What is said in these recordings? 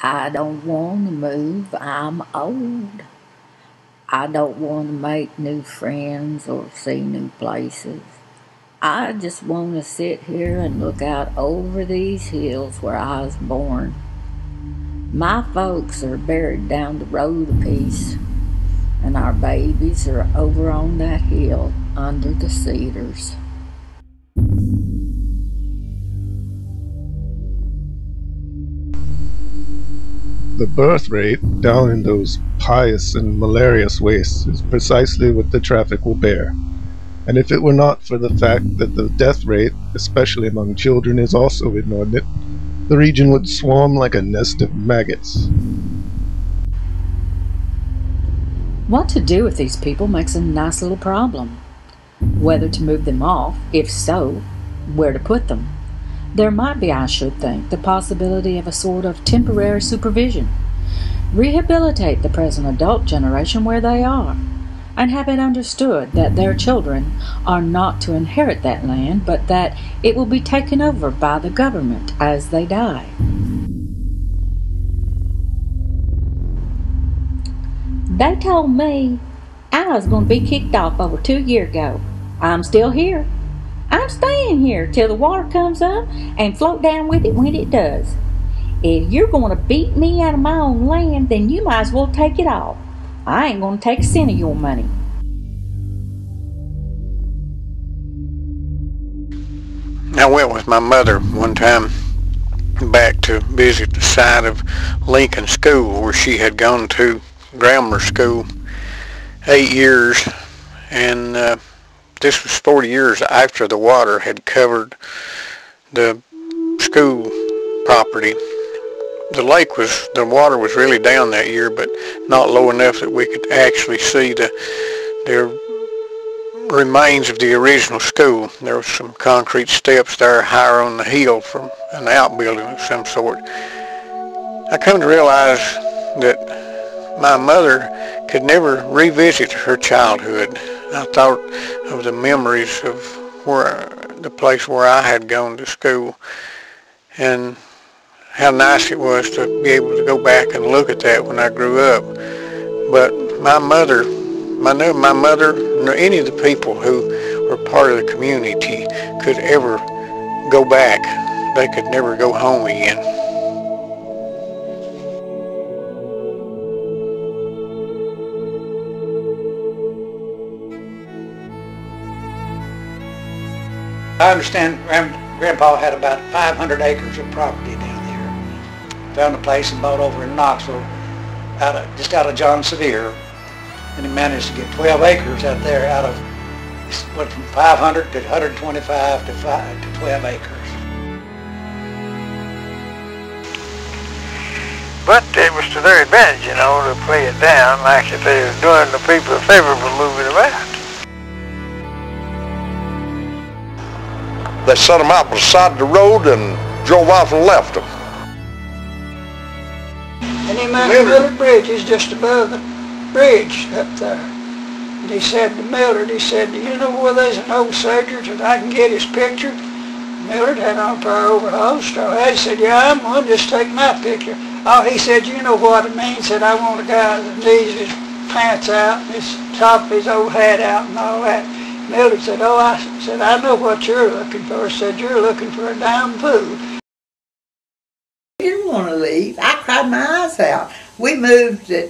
I don't want to move. I'm old. I don't want to make new friends or see new places. I just want to sit here and look out over these hills where I was born. My folks are buried down the road a piece, and our babies are over on that hill under the cedars. The birth rate down in those pious and malarious wastes is precisely what the traffic will bear. And if it were not for the fact that the death rate, especially among children, is also inordinate, the region would swarm like a nest of maggots. What to do with these people makes a nice little problem. Whether to move them off, if so, where to put them. There might be, I should think, the possibility of a sort of temporary supervision. Rehabilitate the present adult generation where they are, and have it understood that their children are not to inherit that land, but that it will be taken over by the government as they die. They told me I was going to be kicked off over 2 years ago. I'm still here. I'm staying here till the water comes up and float down with it when it does. If you're going to beat me out of my own land, then you might as well take it off. I ain't going to take a cent of your money. I went with my mother one time back to visit the site of Lincoln School, where she had gone to grammar school 8 years, and this was 40 years after the water had covered the school property. The water was really down that year, but not low enough that we could actually see the remains of the original school. There was some concrete steps there higher on the hill from an outbuilding of some sort. I come to realize that my mother could never revisit her childhood. I thought of the memories of the place where I had gone to school, and how nice it was to be able to go back and look at that when I grew up. But my mother, nor any of the people who were part of the community could ever go back. They could never go home again. I understand Grandpa had about 500 acres of property down there. Found a place and bought over in Knoxville, just out of John Sevier, and he managed to get 12 acres out there out of, went from 500 to 125 to 12 acres. But it was to their advantage, to play it down like if they was doing the people a favor by moving them out. They set them out beside the road and drove off and left them. And he met Millard Bridge is just above the bridge up there. And he said to Millard, he said, "Do you know where there's an old soldier that I can get his picture?" Millard had on a pair of overalls, straw hat. He said, "Yeah, I'm one, just take my picture." Oh, he said, "You know what it means?" Said, "I want a guy that needs his pants out, and his top of his old hat out and all that." Millard said, "Oh," I know what you're looking for." Said, "You're looking for a damn fool." I didn't want to leave. I cried my eyes out. We moved at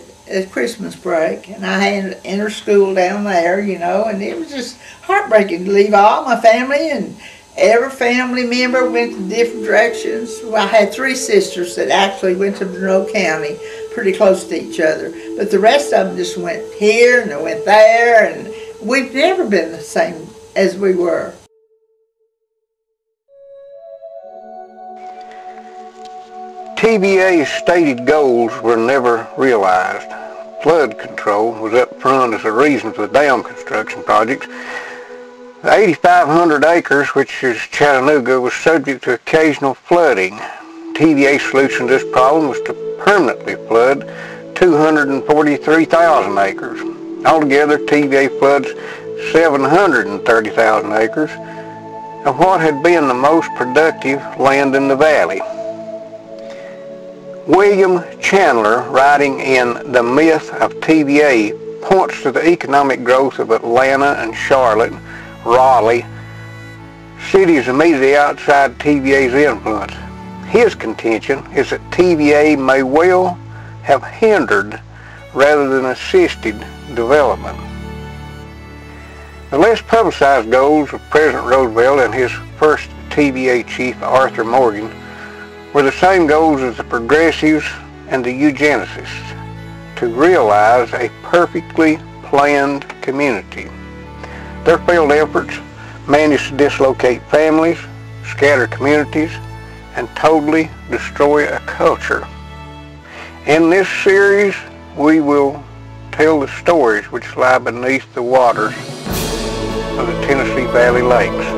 Christmas break, and I had to enter school down there, and it was just heartbreaking to leave all my family, and every family member went to different directions. Well, I had 3 sisters that actually went to Monroe County, pretty close to each other, but the rest of them just went here and they went there, and we've never been the same as we were. TVA's stated goals were never realized. Flood control was up front as a reason for the dam construction projects. The 8,500 acres, which is Chattanooga, was subject to occasional flooding. TVA's solution to this problem was to permanently flood 243,000 acres. Altogether, TVA floods 730,000 acres of what had been the most productive land in the valley. William Chandler, writing in The Myth of TVA, points to the economic growth of Atlanta and Charlotte, Raleigh, cities immediately outside TVA's influence. His contention is that TVA may well have hindered rather than assisted development. The less publicized goals of President Roosevelt and his first TVA chief, Arthur Morgan, were the same goals as the progressives and the eugenicists, to realize a perfectly planned community. Their failed efforts managed to dislocate families, scatter communities, and totally destroy a culture. In this series, we will tell the stories which lie beneath the waters of the Tennessee Valley Lakes.